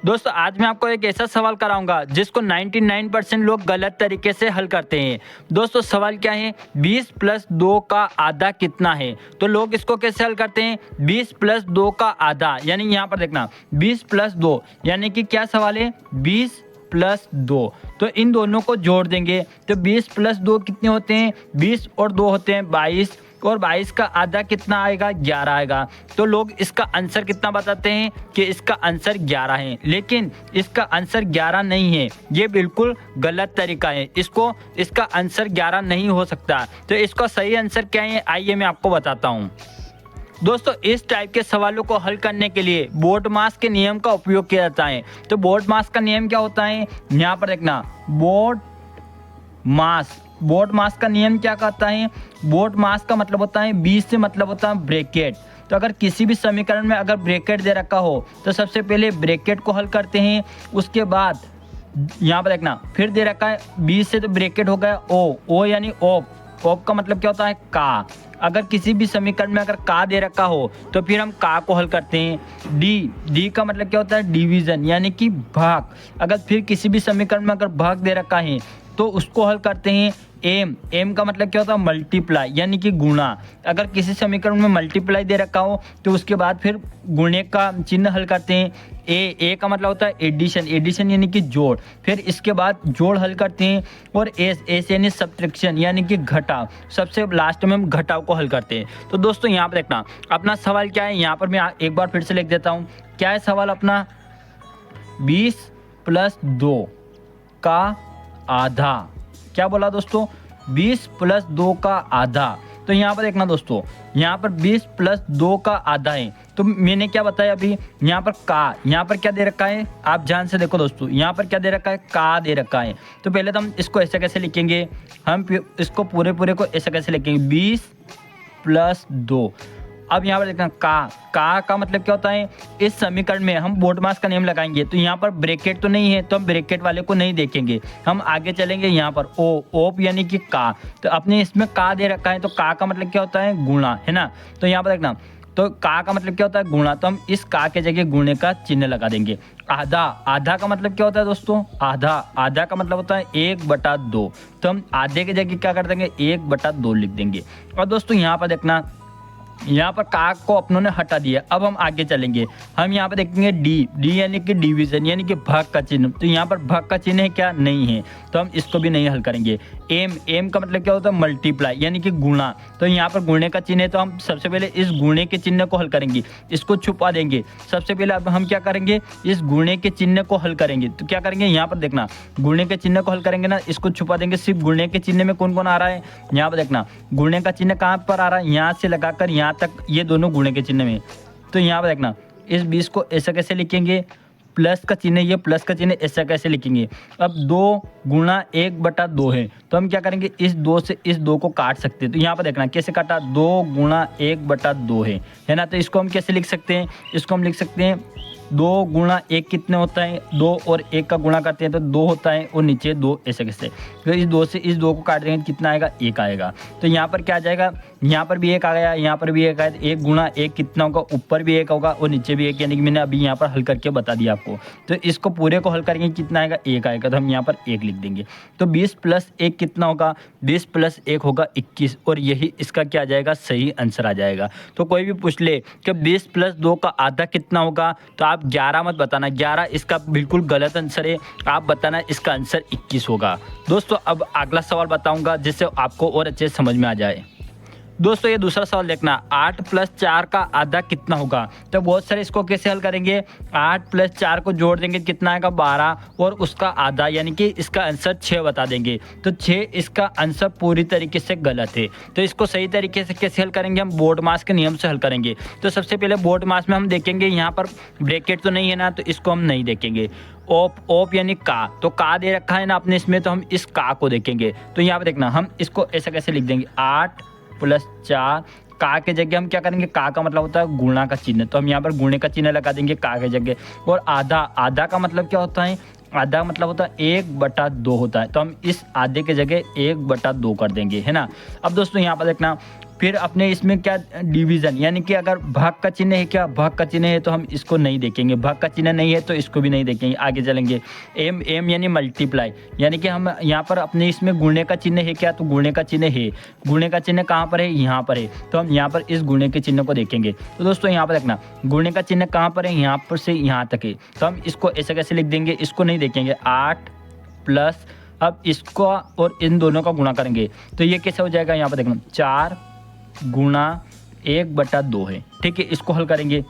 दोस्तों आज मैं आपको एक ऐसा सवाल कराऊंगा जिसको 99% लोग गलत तरीके से हल करते हैं। दोस्तों सवाल क्या है, 20 प्लस 2 का आधा कितना है। तो लोग इसको कैसे हल करते हैं, 20 प्लस 2 का आधा, यानी यहाँ पर देखना 20 प्लस 2 यानी कि क्या सवाल है, 20 प्लस 2। तो इन दोनों को जोड़ देंगे तो 20 प्लस 2 कितने होते हैं, 20 और 2 होते हैं 22, और 22 का आधा कितना आएगा, 11 आएगा। तो लोग इसका आंसर कितना बताते हैं कि इसका आंसर 11 है, लेकिन इसका आंसर 11 नहीं है, ये बिल्कुल गलत तरीका है। इसका आंसर 11 नहीं हो सकता। तो इसका सही आंसर क्या है, आइए मैं आपको बताता हूँ। दोस्तों इस टाइप के सवालों को हल करने के लिए बोर्डमास के नियम का उपयोग किया जाता है। तो बोर्डमास का नियम क्या होता है, यहाँ पर देखना, बोर्ड मास का नियम क्या कहता है, बोर्ड मास का मतलब होता है 20 से मतलब होता है ब्रैकेट। तो अगर किसी भी समीकरण में अगर ब्रैकेट दे रखा हो तो सबसे पहले ब्रैकेट को हल करते हैं, उसके बाद यहाँ पर देखना फिर दे रखा है 20 से, तो ब्रैकेट हो गया ओ यानी ओप का मतलब क्या होता है, का। अगर किसी भी समीकरण में अगर का दे रखा हो तो फिर हम का को हल करते हैं। डी का मतलब क्या होता है, डिवीजन यानी कि भाग। अगर फिर किसी भी समीकरण में अगर भाग दे रखा है तो उसको हल करते हैं। एम का मतलब क्या होता है, मल्टीप्लाई यानी कि गुणा। अगर किसी समीकरण में मल्टीप्लाई दे रखा हो तो उसके बाद फिर गुणे का चिन्ह हल करते हैं। ए का मतलब होता है एडिशन यानी कि जोड़। फिर इसके बाद जोड़ हल करते हैं। और एस यानी सब्ट्रैक्शन यानी कि घटाव। सबसे लास्ट में हम घटाव को हल करते हैं। तो दोस्तों यहाँ पर देखना अपना सवाल क्या है, यहाँ पर मैं एक बार फिर से लिख देता हूँ। क्या है सवाल अपना, 20 प्लस 2 का आधा। क्या बोला दोस्तों, 20 प्लस 2 का आधा। तो यहाँ पर देखना दोस्तों, यहाँ पर 20 प्लस 2 का आधा है। तो मैंने क्या बताया अभी, यहाँ पर का, यहाँ पर क्या दे रखा है, आप ध्यान से देखो दोस्तों, यहाँ पर क्या दे रखा है, का दे रखा है। तो पहले तो हम इसको ऐसे कैसे लिखेंगे, हम इसको पूरे को ऐसे कैसे लिखेंगे, 20 प्लस 2। अब यहाँ पर देखना का मतलब क्या होता है, इस समीकरण में हम बोर्डमास का नियम लगाएंगे तो यहाँ पर ब्रैकेट तो नहीं है, तो हम ब्रैकेट वाले को नहीं देखेंगे, हम आगे चलेंगे। यहाँ पर ओप यानी कि का, तो अपने इसमें का दे रखा है तो का मतलब क्या होता है, गुणा, है ना। तो यहाँ पर देखना, तो का मतलब क्या होता है, गुणा। तो हम इस का के जगह गुणे का चिन्ह लगा देंगे। आधा का मतलब क्या होता है दोस्तों, आधा का मतलब होता है 1/2। तो हम आधे की जगह क्या कर देंगे, 1/2 लिख देंगे। और दोस्तों यहाँ पर देखना, यहाँ पर का को अपनों ने हटा दिया। अब हम आगे चलेंगे, हम यहाँ पर देखेंगे डी यानी कि डिवीजन यानी कि भाग का चिन्ह। तो यहाँ पर भाग का चिन्ह है क्या, नहीं है, तो हम इसको भी नहीं हल करेंगे। एम का मतलब क्या होता है, मल्टीप्लाई यानी कि गुणा। तो यहाँ पर गुणे का चिन्ह है, तो हम सबसे पहले इस गुणे के चिन्ह को हल करेंगे, इसको छुपा देंगे। सबसे पहले अब हम क्या करेंगे, इस गुणे के चिन्ह को हल करेंगे। तो क्या करेंगे, यहाँ पर देखना गुणे के चिन्ह को हल करेंगे ना, इसको छुपा देंगे। सिर्फ गुणे के चिन्ह में कौन कौन आ रहा है, यहाँ पर देखना गुणे का चिन्ह कहाँ पर आ रहा है, यहाँ से लगाकर यहाँ तक, ये दोनों गुणे के चिन्ह में। तो यहाँ पर देखना इस 20 को ऐसा कैसे लिखेंगे, प्लस का चिन्ह, ये प्लस का चिन्ह ऐसा कैसे लिखेंगे। अब 2 गुणा 1/2 है, तो हम क्या करेंगे, इस 2 से इस 2 को काट सकते हैं। तो यहाँ पर देखना कैसे काटा, 2 गुणा 1/2 है ना। तो इसको हम कैसे लिख सकते हैं, इसको हम लिख सकते हैं 2 गुणा 1 कितने होता है, 2 और 1 का गुणा करते हैं तो 2 होता है, और नीचे 2 ऐसे कैसे। तो इस 2 से इस 2 को काट देंगे, कितना आएगा, 1 आएगा। तो यहाँ पर क्या आ जाएगा, यहाँ पर भी 1 आ गया, यहाँ पर भी 1 आया। 1 गुणा 1 कितना होगा, ऊपर भी 1 होगा और नीचे भी 1, यानी कि मैंने अभी यहाँ पर हल करके बता दिया आपको। तो इसको पूरे को हल करेंगे, कितना आएगा, 1 आएगा। तो हम यहाँ पर 1 लिख देंगे। तो 20 प्लस 1 कितना होगा, 20 प्लस 1 होगा 21, और यही इसका क्या आ जाएगा, सही आंसर आ जाएगा। तो कोई भी पूछ ले कि 20 प्लस 2 का आधा कितना होगा, तो आप 11 मत बताना, 11 इसका बिल्कुल गलत आंसर है। आप बताना इसका आंसर 21 होगा। दोस्तों अब अगला सवाल बताऊंगा जिससे आपको और अच्छे से समझ में आ जाए। दोस्तों ये दूसरा सवाल देखना, 8 प्लस 4 का आधा कितना होगा। तो बहुत सारे इसको कैसे हल करेंगे, 8 प्लस 4 को जोड़ देंगे, कितना आएगा, 12, और उसका आधा यानी कि इसका आंसर 6 बता देंगे। तो 6 इसका आंसर पूरी तरीके से गलत है। तो इसको सही तरीके से कैसे हल करेंगे, हम बोर्ड मास के नियम से हल करेंगे। तो सबसे पहले बोर्ड मास में हम देखेंगे, यहाँ पर ब्रैकेट तो नहीं है ना, तो इसको हम नहीं देखेंगे। ओप यानी का, तो का दे रखा है ना आपने इसमें, तो हम इस का को देखेंगे। तो यहाँ पर देखना हम इसको ऐसा कैसे लिख देंगे, 8 प्लस 4, का के जगह हम क्या करेंगे, का का मतलब होता है गुणा का चिन्ह, तो हम यहाँ पर गुणे का चिन्ह लगा देंगे का के जगह। और आधा का मतलब क्या होता है, आधा मतलब होता है 1/2 होता है, तो हम इस आधे के जगह 1/2 कर देंगे, है ना। अब दोस्तों यहाँ पर देखना फिर अपने इसमें क्या डिवीज़न, यानी कि अगर भाग का चिन्ह है, क्या भाग का चिन्ह है तो हम इसको नहीं देखेंगे, भाग का चिन्ह नहीं है तो इसको भी नहीं देखेंगे। आगे चलेंगे, एम एम यानी मल्टीप्लाई, यानी कि हम यहाँ पर अपने इसमें गुणे का चिन्ह है क्या, तो गुणे का चिन्ह है। गुणे का चिन्ह कहाँ पर है, यहाँ पर है, तो हम यहाँ पर इस गुणे के चिन्ह को देखेंगे। तो दोस्तों यहाँ पर देखना, गुणे का चिन्ह कहाँ पर है, यहाँ पर से यहाँ तक है, तो हम इसको ऐसे कैसे लिख देंगे, इसको नहीं देखेंगे। 8 प्लस, अब इसको और इन दोनों का गुणा करेंगे तो ये कैसे हो जाएगा, यहाँ पर देखना 4 गुणा 1/2 है, ठीक है। इसको हल करेंगे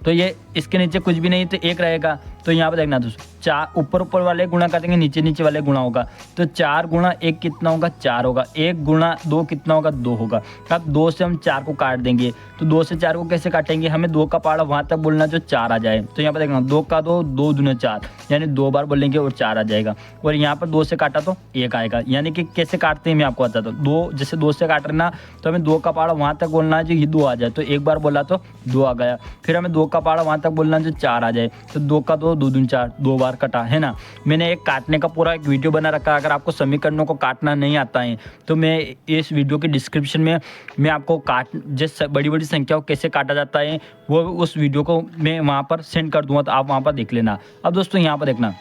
तो ये इसके नीचे कुछ भी नहीं तो 1 रहेगा। तो यहाँ पर देखना दोस्तों, 4 ऊपर वाले गुणा कर देंगे, नीचे वाले गुणा होगा, तो 4 गुणा 1 कितना होगा, 4 होगा। 1 गुणा 2 कितना होगा, 2 होगा। अब 2 से हम 4 को काट देंगे, तो 2 से 4 को कैसे काटेंगे, हमें 2 का पहाड़ा वहाँ तक बोलना जो 4 आ जाए। तो यहाँ पर देखना 2 का 2, 2 दूने 4, यानी 2 बार बोलेंगे और 4 आ जाएगा। और यहाँ पर 2 से काटा तो 1 आएगा, यानी कि कैसे काटते हैं मैं आपको बताता हूँ। 2 जैसे 2 से काट रहे ना, तो हमें 2 का पहाड़ा वहाँ तक बोलना है जो ये 2 आ जाए, तो एक बार बोला तो 2 आ गया। फिर हमें 2 का पहाड़ा वहाँ तक बोलना है जो 4 आ जाए, तो 2 का 2, 2 दूने 4, 2 बार कटा है ना। मैंने एक काटने का पूरा एक वीडियो बना रखा है, अगर आपको समीकरणों को काटना नहीं आता है तो मैं इस वीडियो के डिस्क्रिप्शन में मैं आपको जिस बड़ी बड़ी संख्या को कैसे काटा जाता है वो उस वीडियो को मैं वहाँ पर सेंड कर दूंगा, तो आप वहाँ पर देख लेना। अब दोस्तों यहाँ पर देखना,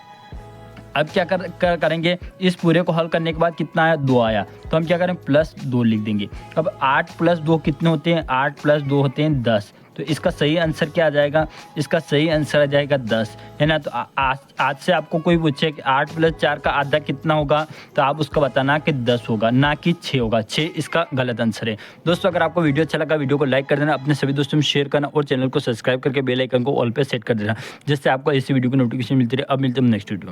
अब क्या करेंगे, इस पूरे को हल करने के बाद कितना आया, 2 आया, तो हम क्या करें, +2 लिख देंगे। अब 8 + 2 कितने होते हैं, 8 + 2 होते हैं 10, तो इसका सही आंसर क्या आ जाएगा, इसका सही आंसर आ जाएगा 10, है ना। तो आज से आपको कोई पूछे कि 8 + 4 का आधा कितना होगा, तो आप उसका बताना कि 10 होगा, ना कि 6 होगा। 6 इसका गलत आंसर है। दोस्तों अगर आपको वीडियो अच्छा लगा, वीडियो को लाइक कर देना, अपने सभी दोस्तों में शेयर करना और चैनल को सब्सक्राइब करके बेल आइकन को ऑल पे सेट कर देना, जिससे आपको ऐसी वीडियो की नोटिफिकेशन मिलती रहे। अब मिलते हैं नेक्स्ट वीडियो में।